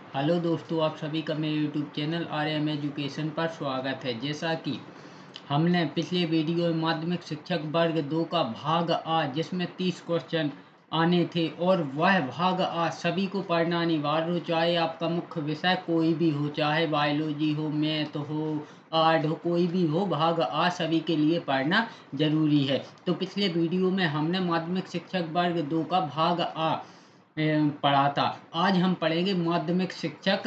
Hello दोस्तों, आप सभी का मेरे यूट्यूब चैनल RM एजुकेशन पर स्वागत है। जैसा कि हमने पिछले वीडियो में माध्यमिक शिक्षक वर्ग 2 का भाग आ जिसमें 30 क्वेश्चन आने थे और वह भाग आ सभी को पढ़ना अनिवार्य हो, चाहे आपका मुख्य विषय कोई भी हो, चाहे बायोलॉजी हो, मैथ हो, आर्ट हो, कोई भी हो, भाग आ सभी के लिए पढ़ना जरूरी है। तो पिछले वीडियो में हमने माध्यमिक शिक्षक वर्ग 2 का भाग आ पढ़ा था। आज हम पढ़ेंगे माध्यमिक शिक्षक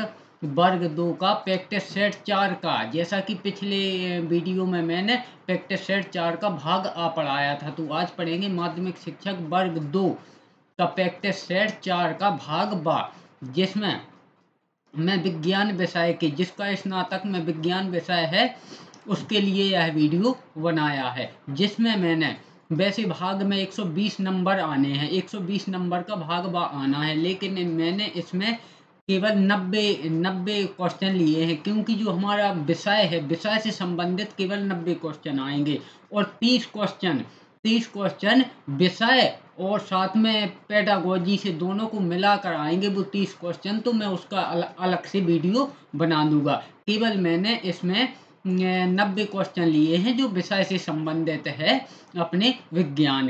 वर्ग 2 का प्रैक्टिस सेट 4 का। जैसा कि पिछले वीडियो में मैंने प्रैक्टिस सेट 4 का भाग आ पढ़ाया था, तो आज पढ़ेंगे माध्यमिक शिक्षक वर्ग 2 का प्रैक्टिस सेट 4 का भाग बा, जिसमें मैं विज्ञान विषय के, जिसका स्नातक में विज्ञान विषय है, उसके लिए यह वीडियो बनाया है। जिसमें मैंने, वैसे भाग में 120 नंबर आने हैं, 120 नंबर का भाग आना है, लेकिन मैंने इसमें केवल 90 क्वेश्चन लिए हैं, क्योंकि जो हमारा विषय है, विषय से संबंधित केवल 90 क्वेश्चन आएंगे और 30 क्वेश्चन विषय और साथ में पेडागोजी से दोनों को मिलाकर आएंगे वो 30 क्वेश्चन। तो मैं उसका अलग से वीडियो बना दूंगा। केवल मैंने इसमें 90 क्वेश्चन लिए हैं जो विषय से संबंधित है, अपने विज्ञान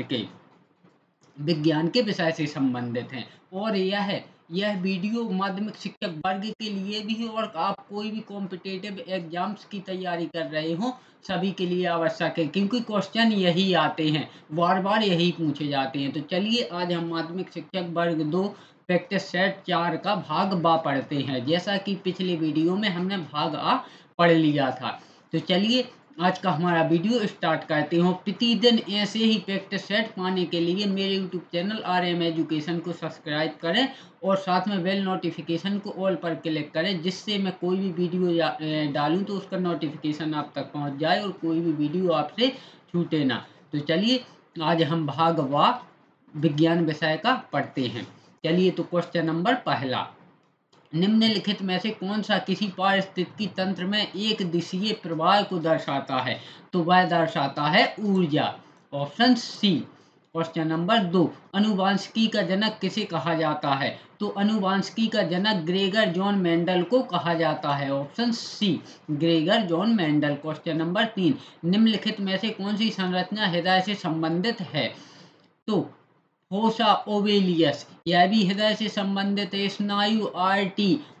के विषय से संबंधित हैं। और यह वीडियो माध्यमिक शिक्षक वर्ग के लिए भी है, और आप कोई भी कॉम्पिटिटिव एग्जाम्स की तैयारी कर रहे हो सभी के लिए आवश्यक है, क्योंकि क्वेश्चन यही आते हैं, बार बार यही पूछे जाते हैं। तो चलिए आज हम माध्यमिक शिक्षक वर्ग 2 प्रैक्टिस सेट 4 का भाग बा पढ़ते हैं। जैसा कि पिछले वीडियो में हमने भाग आ पढ़ लिया था। तो चलिए आज का हमारा वीडियो स्टार्ट करते हो। प्रतिदिन ऐसे ही प्रैक्टिस सेट पाने के लिए मेरे यूट्यूब चैनल RM एजुकेशन को सब्सक्राइब करें और साथ में बेल नोटिफिकेशन को ऑल पर क्लिक करें, जिससे मैं कोई भी वीडियो डालूं तो उसका नोटिफिकेशन आप तक पहुंच जाए और कोई भी वीडियो आपसे छूटे ना। तो चलिए आज हम भाग वा विज्ञान विषय का पढ़ते हैं। चलिए, तो क्वेश्चन नंबर पहला, निम्नलिखित में से कौन सा किसी पारिस्थितिकी तंत्र में एक दिशीय प्रवाह को दर्शाता है? तो वह दर्शाता है ऊर्जा। Option C. क्वेश्चन नंबर 2, अनुवांशिकी का जनक किसे कहा जाता है? तो अनुवांशिकी का जनक ग्रेगर जॉन मेंडल को कहा जाता है। Option C, Gregor John Mendel. Question number 3, निम्नलिखित में से कौन सी संरचना हृदय से संबंधित है? तो फोसा ओवेलियस, यह भी हृदय से संबंधित है। स्नायु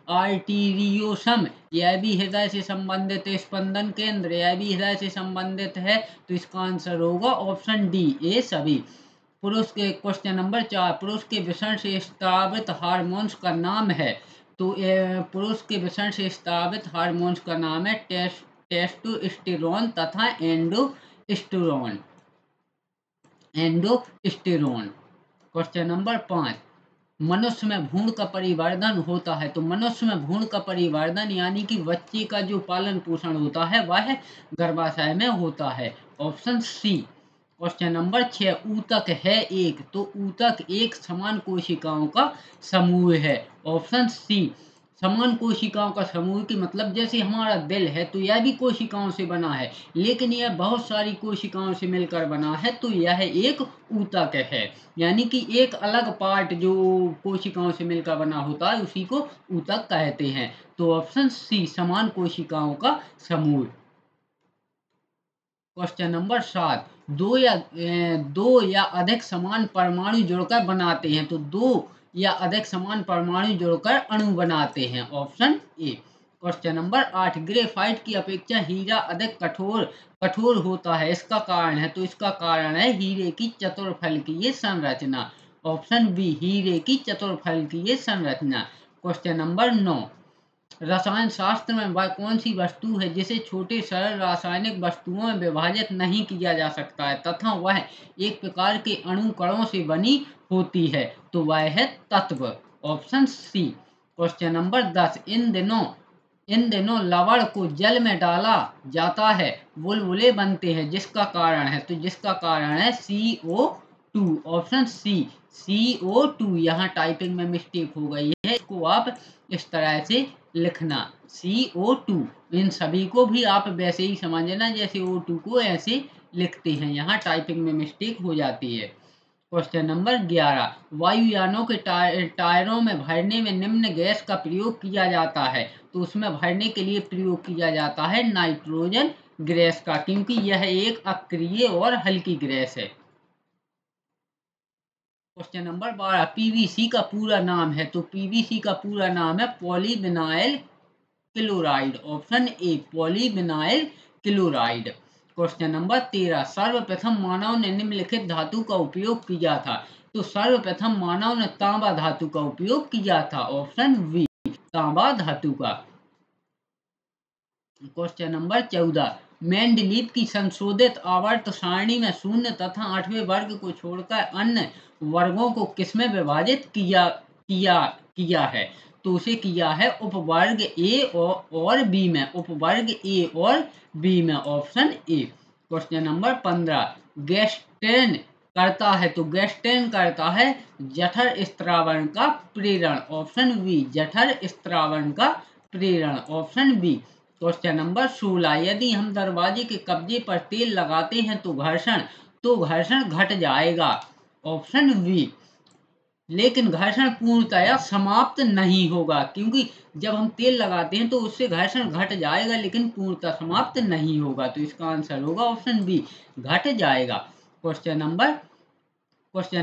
आर्टीरियोसम, यह भी हृदय से संबंधित है। स्पंदन केंद्र, यह भी हृदय से संबंधित है। तो इसका आंसर होगा ऑप्शन डी, ए सभी। पुरुष के क्वेश्चन नंबर 4, पुरुष के वृषण से स्रावित हार्मोन्स का नाम है? तो पुरुष के वृषण से स्रावित हार्मोन्स का नाम है टेस्टोस्टेरोन तथा एंडोस्टेरोन। क्वेश्चन नंबर 5, मनुष्य में भ्रूण का परिवर्धन होता है? तो मनुष्य में भ्रूण का परिवर्धन यानी कि बच्चे का जो पालन पोषण होता है वह गर्भाशय में होता है। Option C. क्वेश्चन नंबर 6, ऊतक है एक? तो ऊतक एक समान कोशिकाओं का समूह है। ऑप्शन सी, समान कोशिकाओं का समूह की मतलब जैसे हमारा दिल है तो यह भी कोशिकाओं से बना है, लेकिन यह बहुत सारी कोशिकाओं से मिलकर बना है, तो यह एक ऊतक है। यानी कि एक अलग पार्ट जो कोशिकाओं से मिलकर बना होता है उसी को ऊतक कहते हैं। तो ऑप्शन सी, समान कोशिकाओं का समूह। क्वेश्चन नंबर 7, दो या अधिक समान परमाणु जुड़कर बनाते हैं? तो दो या अधिक समान परमाणु जुड़कर अणु बनाते हैं। Option A. Question number 8, graphite की अपेक्षा हीरा अधिक कठोर होता है, इसका कारण है? तो इसका कारण है हीरे की चतुर्फलकीय संरचना। ऑप्शन बी, हीरे की चतुर्फलकीय संरचना। क्वेश्चन नंबर 9, रसायन शास्त्र में वह कौन सी वस्तु है जिसे छोटे सरल रासायनिक वस्तुओं में विभाजित नहीं किया जा सकता है तथा वह एक प्रकार के अणु कणों से बनी होती है? तो वह है तत्व। Option C. क्वेश्चन नंबर 10, इन दिनों लवण को जल में डाला जाता है, बुलबुले बनते हैं, जिसका कारण है? तो जिसका कारण है CO2। Option C, CO2। यहाँ टाइपिंग में मिस्टेक हो गई है, इसको आप इस तरह से लिखना, CO2। इन सभी को भी आप वैसे ही समझना जैसे O2 को ऐसे लिखते हैं, यहाँ टाइपिंग में मिस्टेक हो जाती है। क्वेश्चन नंबर 11, वायुयानों के टायरों में भरने में निम्न गैस का प्रयोग किया जाता है। तो उसमें भरने के लिए प्रयोग किया जाता है नाइट्रोजन गैस का, क्योंकि यह एक अक्रिय और हल्की गैस है। क्वेश्चन नंबर 12, पीवीसी का पूरा नाम है। तो पीवीसी का पूरा नाम है polyvinyl chloride, option A polyvinyl chloride. Question number 13, सर्वप्रथम मानव ने निम्नलिखित धातु का उपयोग किया था। तो सर्वप्रथम मानव ने तांबा धातु का उपयोग किया था, ऑप्शन बी तांबा धातु का। क्वेश्चन नंबर 14, मेंडलीव की संशोधित आवर्त सारणी में शून्य तथा 8वें वर्ग को छोड़कर अन्य वर्गों को किसमें विभाजित किया किया किया है। तो उसे किया है उपवर्ग ए और बी में, उपवर्ग ए और बी में, ऑप्शन ए। क्वेश्चन नंबर 15, गैस्ट्रेन करता है। तो गैस्ट्रेन करता है जठर स्त्रावण का प्रेरण, ऑप्शन बी जठर स्त्रावण का प्रेरण, ऑप्शन बी। क्वेश्चन नंबर 16, यदि हम दरवाजे के कब्जे पर तेल लगाते हैं तो घर्षण घट जाएगा, ऑप्शन बी। लेकिन घर्षण पूर्णतया समाप्त नहीं होगा, क्योंकि जब हम तेल लगाते हैं तो उससे घर्षण घट जाएगा लेकिन पूर्णतः समाप्त नहीं होगा। तो इसका आंसर होगा ऑप्शन बी घट जाएगा। क्वेश्चन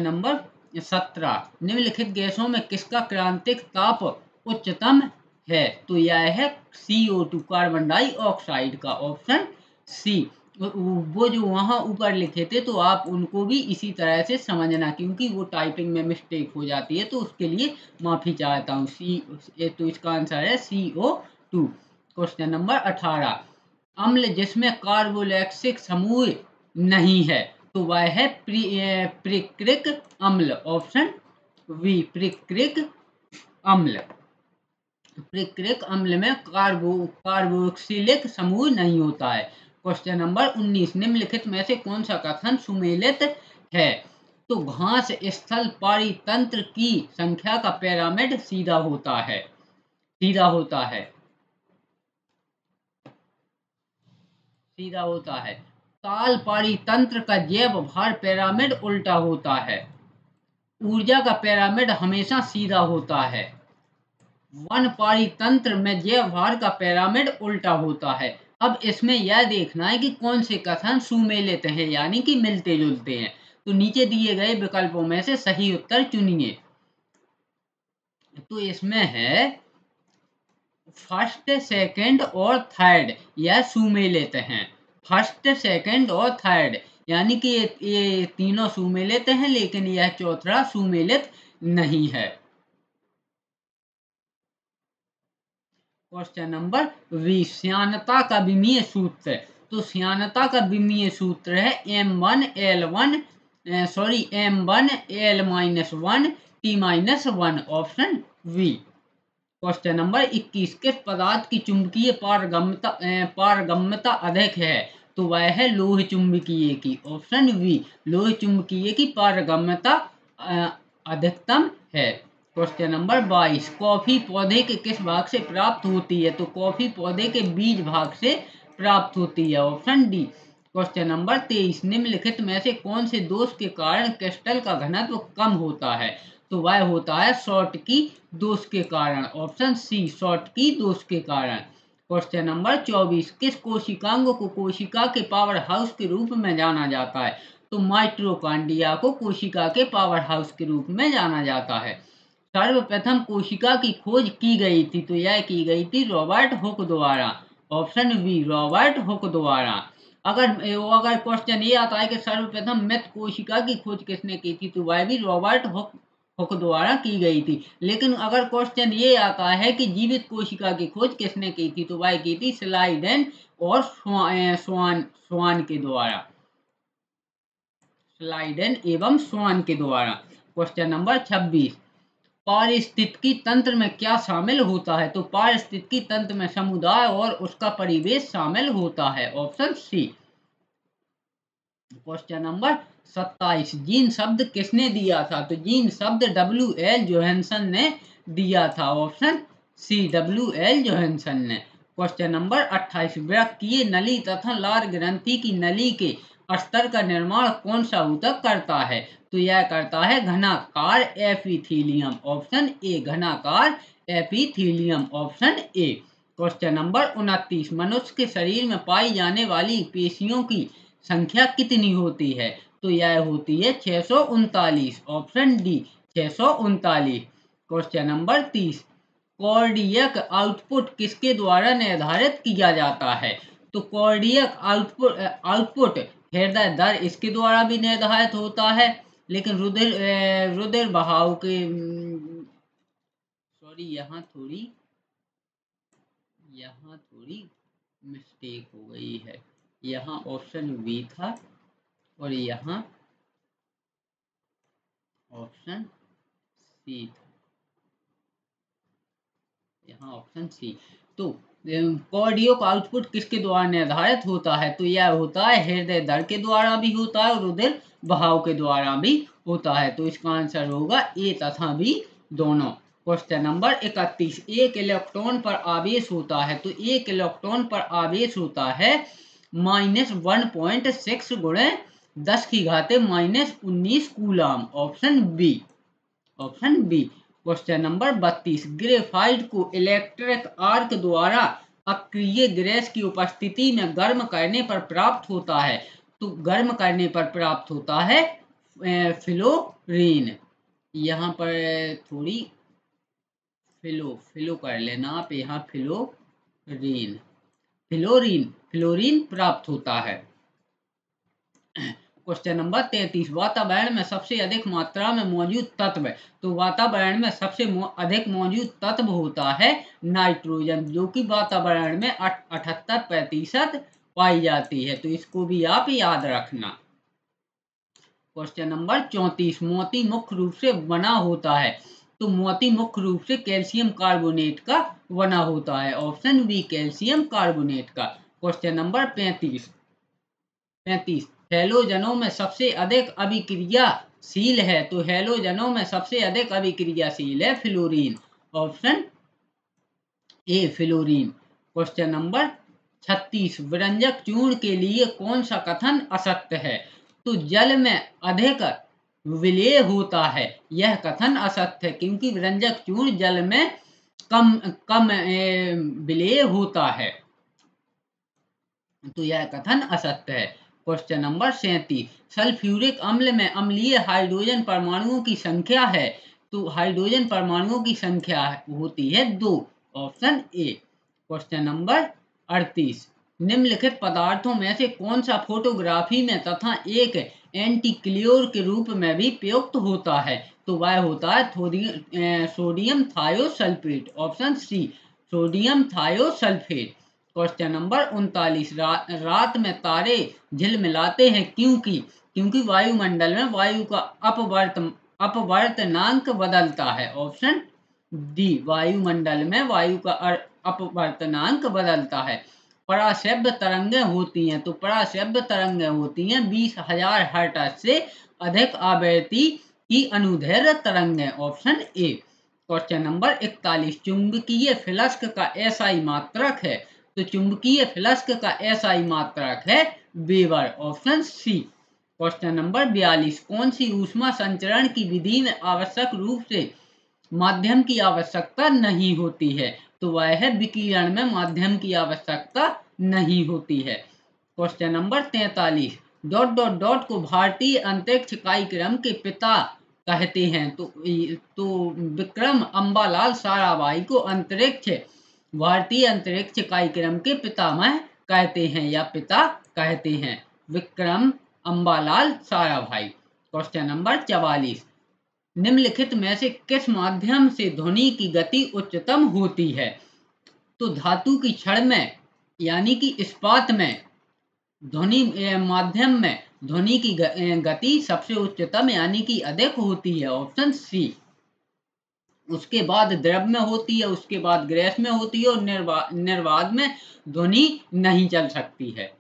नंबर 17, निम्नलिखित गैसों में किसका क्रांतिक ताप उच्चतम है। तो यह है CO2 कार्बन डाइऑक्साइड का, ऑप्शन सी। वो जो वहां ऊपर लिखे थे तो आप उनको भी इसी तरह से समझना, क्योंकि वो टाइपिंग में मिस्टेक हो जाती है, तो उसके लिए माफी चाहता हूँ। तो इसका आंसर है CO2। क्वेश्चन नंबर 18, अम्ल जिसमें कार्बोलैक्सिक समूह नहीं है। तो वह है प्रिक्रिक अम्ल, ऑप्शन वी प्रिक्रिक अम्ल। प्रिक्रिक अम्ल में कार्बोक्सिलिक समूह नहीं होता है। क्वेश्चन नंबर 19, निम्नलिखित में से कौन सा कथन सुमेलित है। तो घास स्थल पारितंत्र की संख्या का पिरामिड सीधा होता है, सीधा होता है, सीधा होता है। ताल पारितंत्र का जैव भार पिरामिड उल्टा होता है। ऊर्जा का पिरामिड हमेशा सीधा होता है। वन पारितंत्र में जैव भार का पिरामिड उल्टा होता है। अब इसमें यह देखना है कि कौन से कथन सुमेलित हैं, यानी कि मिलते जुलते हैं। तो नीचे दिए गए विकल्पों में से सही उत्तर चुनिए। तो इसमें है फर्स्ट, सेकंड और थर्ड, यह सुमेलित हैं। फर्स्ट, सेकंड और थर्ड, यानी कि ये तीनों सुमेलित हैं, लेकिन यह चौथा सुमेलित नहीं है। क्वेश्चन नंबर 20, श्यानता का विमीय सूत्र। तो श्यानता का विमीय सूत्र है M1L1 T-1, option V. Question number 21, किस पदार्थ की चुंबकीय पारगम्यता अधिक है। तो वह है लोह चुंबकीय की, ऑप्शन वी लोह चुंबकीय की पारगम्यता अधिकतम है। क्वेश्चन नंबर 22, कॉफी पौधे के किस भाग से प्राप्त होती है। तो कॉफी पौधे के बीज भाग से प्राप्त होती है, ऑप्शन डी। क्वेश्चन नंबर 23, निम्नलिखित में से कौन से दोष के कारण क्रिस्टल का घनत्व कम होता है। तो वह होता है शॉर्टकी दोष के कारण, ऑप्शन सी शॉर्टकी दोष के कारण। क्वेश्चन नंबर 24, किस कोशिकांग को कोशिका के पावर हाउस के रूप में जाना जाता है। तो माइटोकॉन्ड्रिया को कोशिका के पावर हाउस के रूप में जाना जाता है। सर्वप्रथम कोशिका की खोज की गई थी। तो यह की गई थी रॉबर्ट हुक द्वारा, ऑप्शन बी रॉबर्ट हुक द्वारा। अगर क्वेश्चन ये आता है कि सर्वप्रथम मृत कोशिका की खोज किसने की थी, तो वह भी रॉबर्ट हुक द्वारा की गई थी। लेकिन अगर क्वेश्चन ये आता है कि जीवित कोशिका की खोज किसने की थी, तो वह की थी स्लाइडेन और स्वान के द्वारा, स्लाइडेन एवं स्वान के द्वारा। क्वेश्चन नंबर 26, पारिस्थितिकी तंत्र में क्या शामिल होता है। तो पारिस्थितिकी तंत्र में समुदाय और उसका परिवेश शामिल होता है, option C. Question number 27, gene शब्द किसने दिया था। तो जीन शब्द WL जोहानसन ने दिया था, ऑप्शन सी WL जोहानसन ने। क्वेश्चन नंबर 28, वृक्कीय नली तथा लार ग्रंथि की नली के अस्तर का निर्माण कौन सा ऊतक करता है। तो यह करता है घनाकार एपिथीलियम, ऑप्शन ए घनाकार epithelium, option A. Question number 29, मनुष्य के शरीर में पाई जाने वाली पेशियों की संख्या कितनी होती है? तो यह होती है 639, option D 639। Question number 30, cardiac output किसके द्वारा निर्धारित किया जाता है? तो कार्डियक आउटपुट हृदय दर इसके द्वारा भी निर्धारित होता है, लेकिन रुधिर बहाव के सॉरी यहाँ थोड़ी मिस्टेक हो गई है। यहाँ ऑप्शन बी था और यहाँ ऑप्शन सी था, यहाँ ऑप्शन सी। तो कार्डियक आउटपुट किसके द्वारा निर्धारित होता है? तो यह होता है हृदय दर के द्वारा भी होता है और रुधिर बहाव के द्वारा भी होता है। तो इसका आंसर होगा ए तथा बी दोनों। क्वेश्चन नंबर 31, एक इलेक्ट्रॉन पर आवेश होता है, तो एक इलेक्ट्रॉन पर आवेश होता है -1.6 गुणे 10 की घाते -19 coulomb, option B, option B. Question number 32, graphite को इलेक्ट्रिक आर्क द्वारा अक्रिय गैस की उपस्थिति में गर्म करने पर प्राप्त होता है, तो गर्म करने पर प्राप्त होता है फ्लोरीन। यहाँ पर थोड़ी फिलो कर लेना आप, यहाँ फ्लोरीन प्राप्त होता है। क्वेश्चन नंबर 33, वातावरण में सबसे अधिक मात्रा में मौजूद तत्व, तो वातावरण में सबसे अधिक मौजूद तत्व होता है नाइट्रोजन, जो कि वातावरण में 78% पाई जाती है। तो इसको भी आप याद रखना। क्वेश्चन नंबर 34, मोती मुख्य रूप से बना होता है, तो मोती मुख्य रूप से कैल्शियम कार्बोनेट का बना होता है, ऑप्शन बी कैल्शियम कार्बोनेट का। क्वेश्चन नंबर 35, हैलोजनों में सबसे अधिक अभिक्रियाशील है, तो हैलोजनों में सबसे अधिक अभिक्रियाशील है fluorine, option A fluorine. Question number 36, व्यंजक चूर्ण के लिए कौन सा कथन असत्य है? तो जल में अधिक विलेय होता है, यह कथन असत्य है, क्योंकि व्यंजक चूर्ण जल में कम विलेय होता है, तो यह कथन असत्य है। क्वेश्चन नंबर 37, सल्फ्यूरिक अम्ल में अम्लीय हाइड्रोजन परमाणुओं की संख्या है, तो हाइड्रोजन परमाणुओं की संख्या होती है 2, ऑप्शन ए। क्वेश्चन नंबर 38, निम्नलिखित पदार्थों में से कौन सा फोटोग्राफी में तथा एक एंटीक्लियोर के रूप में भी प्रयुक्त होता है? तो वह होता है sodium thiosulphate, option C sodium thiosulphate. Question number 39, रात में तारे झिलमिलाते हैं क्योंकि वायुमंडल में वायु का अपवर्तनांक बदलता है, ऑप्शन डी वायुमंडल में वायु का अपवर्तनांक बदलता है। पराश्रव्य तरंगें होती हैं, तो पराश्रव्य तरंगें होती हैं 20,000 हर्ट्ज से अधिक आवृत्ति की अनुदैर्घ्य तरंगें, ऑप्शन ए। क्वेश्चन नंबर 41, चुंबकीय फ्लक्स का एसआई मात्रक है, तो चुंबकीय फ्लक्स का एसआई मात्रक है weber, option C. Question number 42, कौन सी ऊष्मा संचरण की विधि में आवश्यक रूप से माध्यम की आवश्यकता नहीं होती है? तो वह है विकिरण में माध्यम की आवश्यकता नहीं होती है। क्वेश्चन नंबर 43, ... को भारतीय अंतरिक्ष कार्यक्रम के पिता कहते हैं, तो विक्रम अम्बालाल साराभाई को भारतीय अंतरिक्ष कार्यक्रम के पितामह कहते हैं या पिता कहते हैं, विक्रम अम्बालाल साराभाई। क्वेश्चन नंबर 44, निम्नलिखित में से किस माध्यम से ध्वनि की गति उच्चतम होती है? तो धातु की छड़ में यानी कि इस्पात में ध्वनि माध्यम में ध्वनि की गति सबसे उच्चतम यानी कि अधिक होती है, ऑप्शन सी। उसके बाद द्रव में होती है, उसके बाद गैस में होती है और निर्वात में ध्वनि नहीं चल सकती है।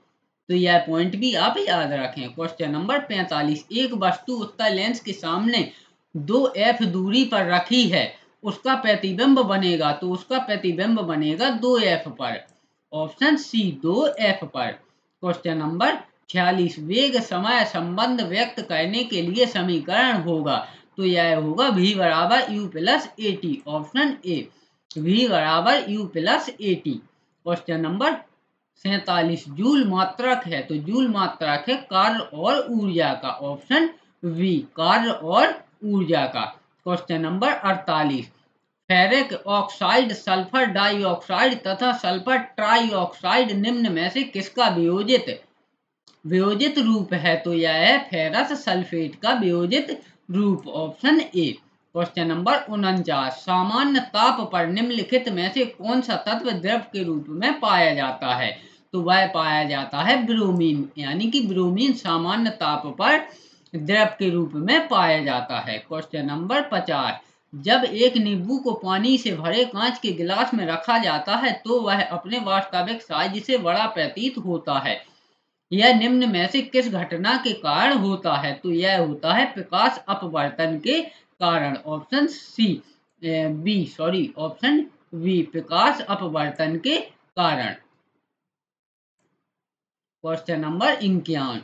तो यह पॉइंट भी आप याद रखें। क्वेश्चन नंबर 45, एक वस्तु उत्तल लेंस के सामने 2f दूरी पर रखी है, उसका प्रतिबिंब बनेगा, तो उसका प्रतिबिंब बनेगा 2f पर, ऑप्शन सी 2f पर। क्वेश्चन नंबर 46 वेग समय संबंध व्यक्त करने के लिए समीकरण होगा, तो यह होगा v बराबर u plus A T, option A, v बराबर u plus A T. Question number 47 joule मात्रक है, तो जूल मात्रक है कार्य और ऊर्जा का, ऑप्शन वी, कार्य और ऊर्जा का। Question number 48 ferric oxide sulphur dioxide तथा सल्फर ट्राइऑक्साइड निम्न में से किसका वियोजित रूप है, तो यह है फेरस सल्फेट का वियोजित रूप, ऑप्शन ए। क्वेश्चन नंबर 49 सामान्य ताप पर निम्नलिखित में से कौन सा तत्व द्रव के रूप में पाया जाता है, तो वह पाया जाता है ब्रोमीन, यानी कि ब्रोमीन सामान्य ताप पर द्रव के रूप में पाया जाता है। क्वेश्चन नंबर 50 जब एक नींबू को पानी से भरे कांच के गिलास में रखा जाता है तो वह अपने वास्तविक साइज से बड़ा प्रतीत होता है, यह निम्न में से किस घटना के कारण होता है, तो यह होता है प्रकाश अपवर्तन के कारण, ऑप्शन ऑप्शन बी, प्रकाश अपवर्तन के कारण। क्वेश्चन नंबर 51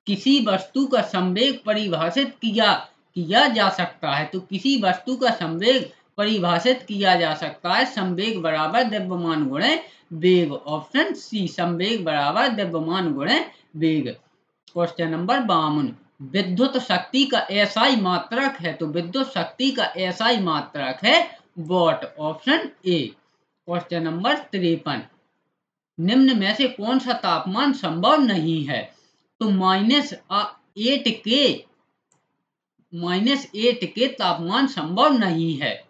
किसी वस्तु का संवेग परिभाषित किया जा सकता है, तो किसी वस्तु का संवेग परिभाषित किया जा सकता है संवेग बराबर द्रव्यमान गुणे वेग, ऑप्शन सी, संवेग बराबर द्रव्यमान गुणे वेग। क्वेश्चन नंबर 52 विद्युत शक्ति का एसआई मात्रक है, तो विद्युत शक्ति का एसआई मात्रक है what, option A. Question number 53 निम्न में से कौन सा तापमान संभव नहीं है, तो -8 के तापमान संभव नहीं है।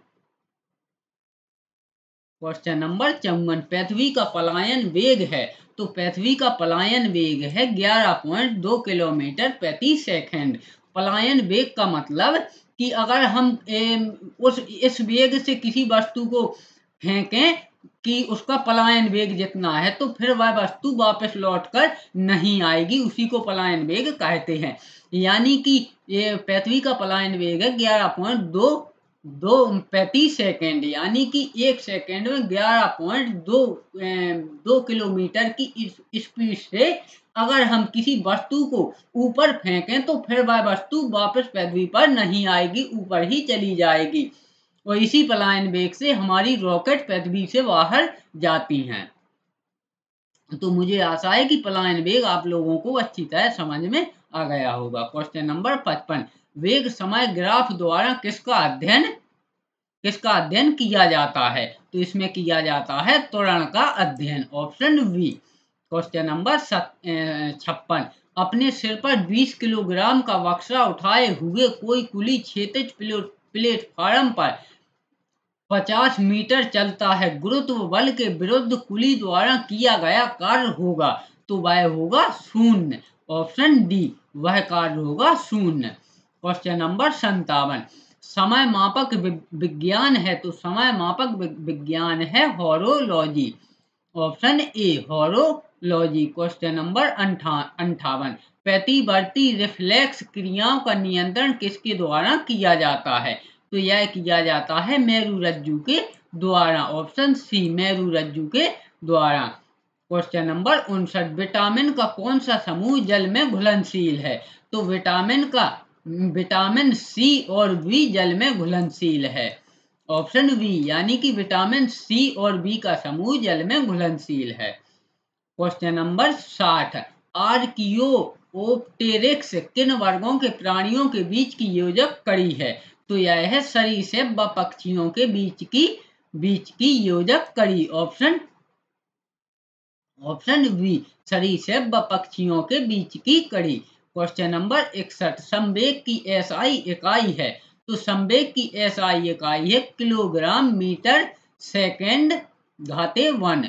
क्वेश्चन नंबर 54 पृथ्वी का पलायन वेग है, तो पृथ्वी का पलायन वेग है 11.2 किलोमीटर प्रति सेकंड। पलायन वेग का मतलब कि अगर हम इस वेग से किसी वस्तु को फेंकें कि उसका पलायन वेग जितना है, तो फिर वह वस्तु वापस लौटकर नहीं आएगी, उसी को पलायन वेग कहते हैं। यानी कि ये पृथ्वी का पलायन वेग है 11.2 प्रति सेकेंड, यानी कि एक सेकेंड में 11.2 किलोमीटर की स्पीड से अगर हम किसी वस्तु को ऊपर फेंकें तो फिर वह वस्तु वापस पृथ्वी पर नहीं आएगी, ऊपर ही चली जाएगी, और इसी पलायन वेग से हमारी रॉकेट पृथ्वी से बाहर जाती हैं। तो मुझे आशा है कि पलायन वेग आप लोगों को अच्छी तरह समझ में आ गया होगा। क्वेश्चन नंबर 55 वेग समय ग्राफ द्वारा किसका अध्ययन किया जाता है, तो इसमें किया जाता है त्वरण का अध्ययन, ऑप्शन वी। क्वेश्चन नंबर 56 अपने सिर पर 20 किलोग्राम का बक्सा उठाए हुए कोई कुली क्षैतिज प्लेटफार्म पर 50 मीटर चलता है, गुरुत्व बल के विरुद्ध कुली द्वारा किया गया कार्य होगा, तो वह होगा शून्य, ऑप्शन डी, वह कार्य होगा शून्य। क्वेश्चन नंबर 57 समय मापक विज्ञान है, तो समय मापक विज्ञान है horology, option A, horology. Question number 58 प्रतिवर्ती रिफ्लेक्स क्रियाओं का नियंत्रण किसके द्वारा किया जाता है, तो यह किया जाता है मेरु रज्जु के द्वारा, ऑप्शन सी, मेरु रज्जु के द्वारा। क्वेश्चन नंबर 59 विटामिन का कौन सा समूह जल में घुलनशील है, तो विटामिन सी और बी जल में घुलनशील है, ऑप्शन बी, यानी कि विटामिन सी और बी का समूह जल में घुलनशील है। क्वेश्चन नंबर 60 आर्कियोप्टेरिक्स किन वर्गों के प्राणियों के बीच की योजक कड़ी है, तो यह है सरीसृप व पक्षियों के बीच की योजक कड़ी, ऑप्शन बी, सरीसृप व पक्षियों के बीच की कड़ी। क्वेश्चन नंबर 61 संवेग की एसआई इकाई है, तो संवेग की एसआई इकाई है किलोग्राम मीटर सेकंड घाते 1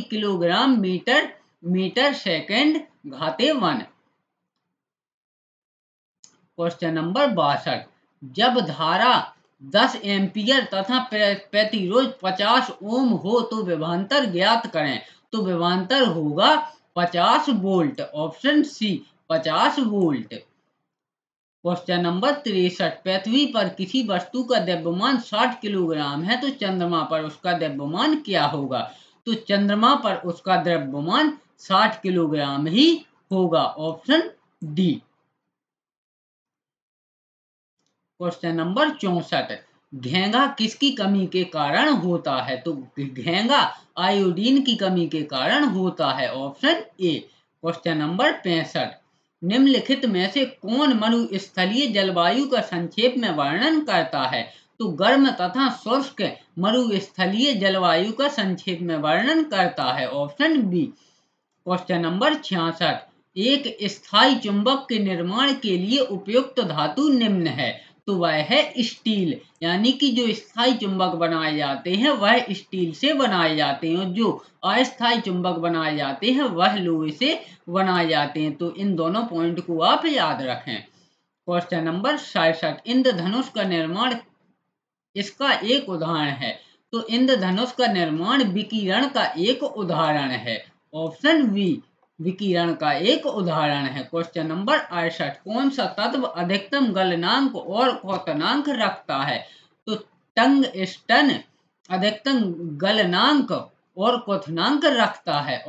किलोग्राम मीटर सेकंड घाते 1। क्वेश्चन नंबर 62 जब धारा 10 एम्पियर तथा प्रतिरोध 50 ओम हो तो विभवांतर ज्ञात करें, तो विभवांतर होगा 50 volt, option C, 50 volt. Question number 63 पृथ्वी पर किसी वस्तु का द्रव्यमान 60 किलोग्राम है, तो चंद्रमा पर उसका द्रव्यमान क्या होगा, तो चंद्रमा पर उसका द्रव्यमान 60 किलोग्राम ही होगा। Option D. क्वेश्चन नंबर 64, घेंगा किसकी कमी के कारण होता है? तो घेंगा आयोडीन की कमी के कारण होता है। Option A. क्वेश्चन नंबर 65, निम्नलिखित में से कौन मरुस्थलीय जलवायु का संक्षेप में वर्णन करता है? तो गर्म तथा शुष्क मरुस्थलीय जलवायु का संक्षेप में वर्णन करता है। Option B. क्वेश्चन नंबर 66, एक स्थायी चुंबक के निर्माण के लिए उपयुक्त धातु निम्न है। तो वह है स्टील, यानी कि जो स्थायी चुंबक बनाए जाते हैं वह स्टील से बनाए जाते हैं, और जो अस्थायी चुंबक बनाए जाते हैं वह लोहे से बनाए जाते हैं। तो इन दोनों पॉइंट को आप याद रखें। क्वेश्चन नंबर 67, इंद्रधनुष का निर्माण इसका एक उदाहरण है। तो इंद्रधनुष का निर्माण विकिरण का एक उदाहरण है। ऑप्शन बी, विकिरण का एक उदाहरण है। क्वेश्चन नंबर 68, कौन सा तत्व अधिकतम गलनांक और क्वथनांक रखता है? तो टंगस्टन अधिकतम गलनांक और क्वथनांक रखता है।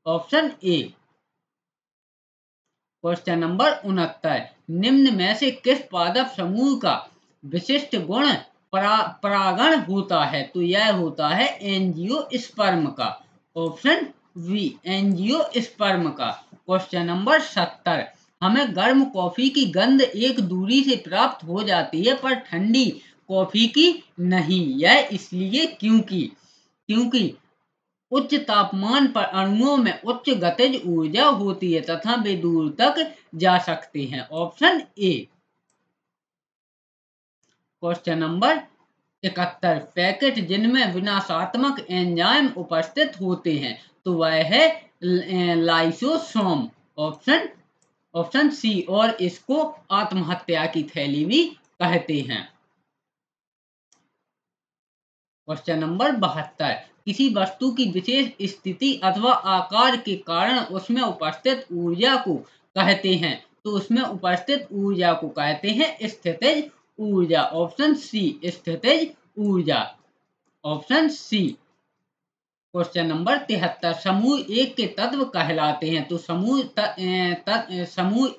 Option A. क्वेश्चन नंबर 69, निम्न में से किस पादप समूह का विशिष्ट गुण परागण होता है? तो यह होता है एंजियोस्पर्म का। ऑप्शन वी, एंजियोस्पर्म का। क्वेश्चन नंबर 70, हमें गर्म कॉफी की गंध एक दूरी से प्राप्त हो जाती है पर ठंडी कॉफी की नहीं। यह इसलिए क्योंकि उच्च तापमान पर अणुओं में उच्च गतिज ऊर्जा होती है तथा वे दूर तक जा सकते हैं। Option A. Question number 71, packet जिनमें विनाशात्मक एंजाइम उपस्थित होते हैं। तो वह है लाइसोसोम। ऑप्शन सी, और इसको आत्महत्या की थैली भी कहते हैं। क्वेश्चन नंबर 72, किसी वस्तु की विशेष स्थिति अथवा आकार के कारण उसमें उपस्थित ऊर्जा को कहते हैं। तो उसमें उपस्थित ऊर्जा को कहते हैं स्थितिज ऊर्जा। ऑप्शन सी, स्थितिज ऊर्जा। Option C. क्वेश्चन नंबर 73, समूह एक के तत्व कहलाते हैं। तो समूह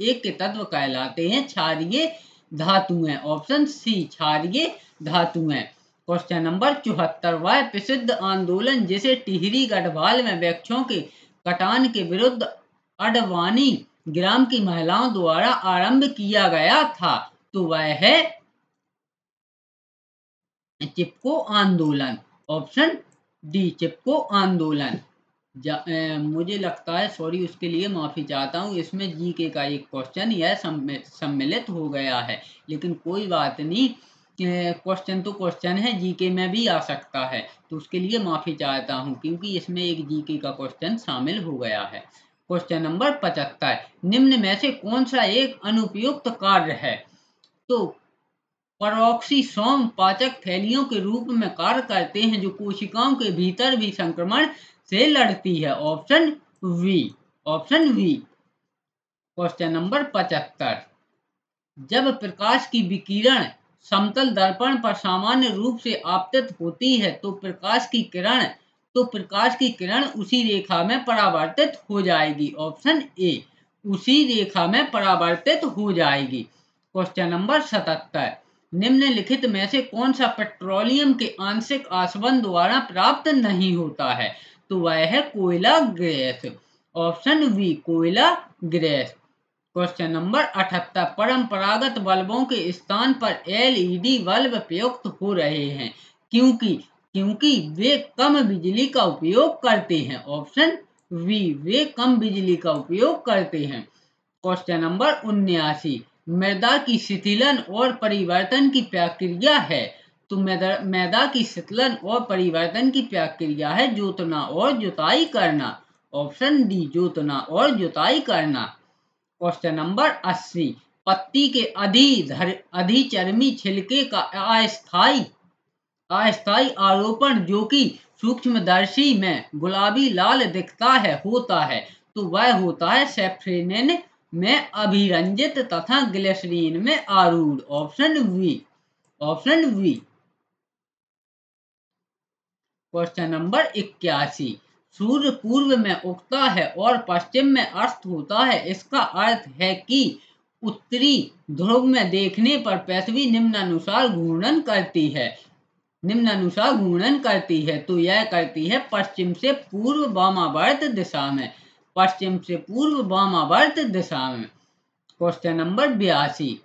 एक के तत्व कहलाते हैं क्षारीय धातुएं। ऑप्शन सी, क्षारीय धातुएं। क्वेश्चन नंबर 74, वह प्रसिद्ध आंदोलन जिसे टिहरी गढ़वाल में वृक्षों के कटान के विरुद्ध अडवाणी ग्राम की महिलाओं द्वारा आरंभ किया गया था। तो वह है चिपको आंदोलन। ऑप्शन डी, चिपको आंदोलन। मुझे लगता है, सॉरी उसके लिए माफी चाहता हूँ, इसमें जीके का एक क्वेश्चन यह सम्मिलित हो गया है, लेकिन कोई बात नहीं, क्वेश्चन तो क्वेश्चन है, जीके में भी आ सकता है, तो उसके लिए माफी चाहता हूँ क्योंकि इसमें एक जीके का क्वेश्चन शामिल हो गया है। क्वेश्चन नंबर 75, निम्न में से कौन सा एक अनुपयुक्त कार्य है? तो परऑक्सीसोम पाचक थैलियों के रूप में कार्य करते हैं जो कोशिकाओं के भीतर भी संक्रमण से लड़ती है। Option V. क्वेश्चन नंबर 75, जब प्रकाश की विकिरण समतल दर्पण पर सामान्य रूप से आपतित होती है तो प्रकाश की किरण उसी रेखा में परावर्तित हो जाएगी। ऑप्शन ए, उसी रेखा में परावर्तित हो जाएगी। क्वेश्चन नंबर 77, निम्नलिखित में से कौन सा पेट्रोलियम के आंशिक आसवन द्वारा प्राप्त नहीं होता है? तो वह है कोयला गैस। ऑप्शन बी, कोयला गैस। क्वेश्चन नंबर 78, परंपरागत बल्बों के स्थान पर एलईडी बल्ब प्रयुक्त हो रहे हैं क्योंकि वे कम बिजली का उपयोग करते हैं। ऑप्शन बी, वे कम बिजली का उपयोग करते हैं। क्वेश्चन नंबर 79, मृदा की शिथिलन और परिवर्तन की प्रक्रिया है। तो मृदा की शिथिलन और परिवर्तन की प्रक्रिया है जोतना और जुताई करना। ऑप्शन डी, जोतना और जुताई करना। क्वेश्चन नंबर 80, पत्ती के अधिचर्मी छिलके का अस्थायी आरोपण जो कि सूक्ष्मदर्शी में गुलाबी लाल दिखता है होता है। तो वह होता है सैफरनिन में अभिरंजित तथा ग्लिसरीन में आरूढ़। Option V. क्वेश्चन नंबर 81, सूर्य पूर्व में उगता है और पश्चिम में अस्त होता है, इसका अर्थ है कि उत्तरी ध्रुव में देखने पर पृथ्वी निम्नानुसार घूर्णन करती है, तो यह करती है पश्चिम से पूर्व वामावर्त दिशा में, पश्चिम से पूर्व वामावर्त दिशा में। क्वेश्चन नंबर 82,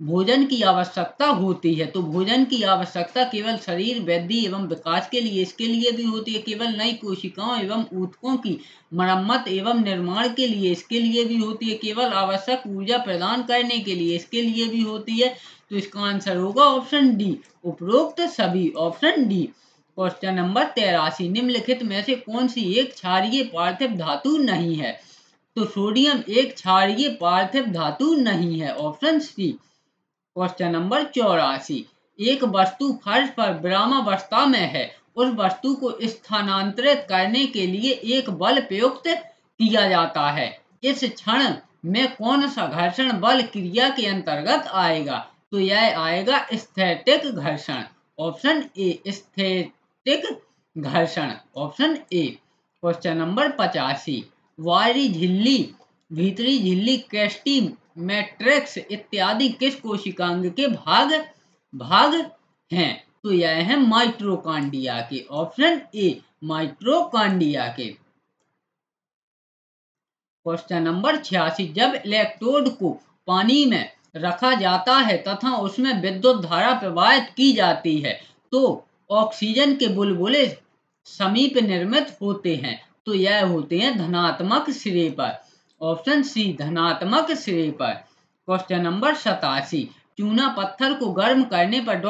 भोजन की आवश्यकता होती है, तो भोजन की आवश्यकता केवल शरीर वृद्धि एवं विकास के लिए, इसके लिए भी होती है, केवल नई कोशिकाओं एवं ऊतकों की मरम्मत एवं निर्माण के लिए, इसके लिए भी होती है, केवल आवश्यक ऊर्जा प्रदान करने के लिए, इसके लिए भी होती है। तो इसका आंसर होगा ऑप्शन डी, उपरोक्त सभी, ऑप्शन डी। क्वेश्चन नंबर 83, निम्नलिखित में से कौन सी एक क्षारीय पार्थिव धातु नहीं है, तो सोडियम एक क्षारीय पार्थिव धातु नहीं है, ऑप्शन सी। क्वेश्चन नंबर 84, एक वस्तु फर्श पर विरामावस्था में है, उस वस्तु को स्थानांतरित करने के लिए एक बल प्रयुक्त किया जाता है, इस क्षण में कौन सा घर्षण बल क्रिया के अंतर्गत आएगा, तो यह आएगा स्थैतिक घर्षण, ऑप्शन ए, स्थैतिक घर्षण, ऑप्शन ए। क्वेश्चन नंबर 85, बाहरी झिल्ली, भीतरी झिल्ली, क्रेस्टी, मैट्रिक्स इत्यादि किस कोशिकांग के भाग हैं, तो यह है माइटोकॉन्ड्रिया के, ऑप्शन ए, माइटोकॉन्ड्रिया के। क्वेश्चन नंबर 86, जब इलेक्ट्रोड को पानी में रखा जाता है तथा उसमें विद्युत धारा प्रवाहित की जाती है, तो ऑक्सीजन के बुलबुले समीप निर्मित होते हैं, तो यह होते हैं धनात्मक सिरे पर, ऑप्शन सी, धनात्मक सिरे पर। क्वेश्चन नंबर 87, चूना पत्थर को गर्म करने पर ...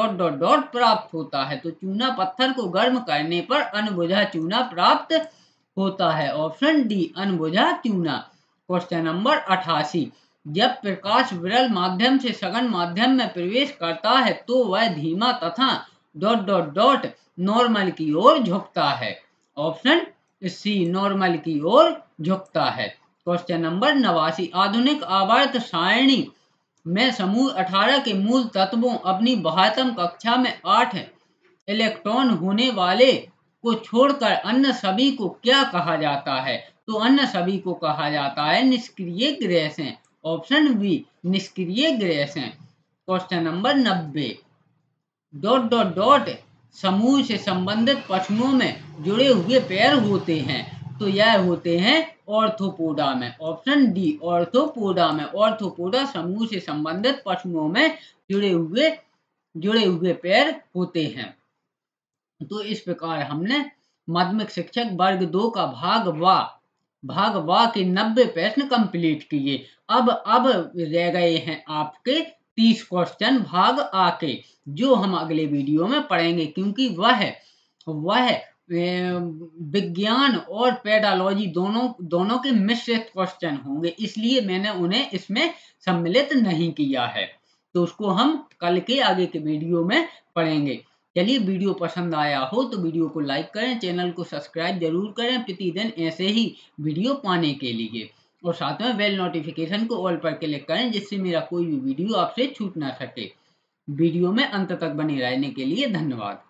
प्राप्त होता है, तो चूना पत्थर को गर्म करने पर अनबुझा चूना प्राप्त होता है, ऑप्शन डी, अनबुझा चूना। क्वेश्चन नंबर 88, जब प्रकाश विरल माध्यम से सघन माध्यम में प्रवेश करता है तो वह धीमा तथा ... नॉर्मल की ओर झुकता है, ऑप्शन सी, नॉर्मल की ओर झुकता है। क्वेश्चन नंबर 89, आधुनिक आवर्त सारणी में समूह 18 के मूल तत्वों अपनी बाह्यतम कक्षा में 8 इलेक्ट्रॉन होने वाले को छोड़कर अन्य सभी को क्या कहा जाता है, तो अन्य सभी को कहा जाता है निष्क्रिय गैसें, ऑप्शन बी, निष्क्रिय गैसें। क्वेश्चन नंबर 90, ... समूह से संबंधित पक्षों में जुड़े हुए पैर होते हैं, तो यह होते हैं ऑर्थोपोडा में, ऑप्शन डी, ऑर्थोपोडा में। ऑर्थोपोडा समूह से संबंधित पक्षों में जुड़े हुए पैर होते हैं। तो इस प्रकार हमने माध्यमिक शिक्षक वर्ग 2 का भाग वा के 90 प्रश्न कंप्लीट किए। अब रह गए हैं आपके 30 क्वेश्चन भाग आ के, जो हम अगले वीडियो में पढ़ेंगे, क्योंकि वह विज्ञान और पेडालॉजी दोनों के मिश्रित क्वेश्चन होंगे, इसलिए मैंने उन्हें इसमें सम्मिलित नहीं किया है, तो उसको हम कल के आगे के वीडियो में पढ़ेंगे। चलिए, वीडियो पसंद आया हो तो वीडियो को लाइक करें, चैनल को सब्सक्राइब जरूर करें प्रतिदिन ऐसे ही वीडियो पाने के लिए, और साथ में बेल नोटिफिकेशन को ऑल पर क्लिक करें, जिससे मेरा कोई भी वीडियो आपसे छूट ना सके। वीडियो में अंत तक बने रहने के लिए धन्यवाद।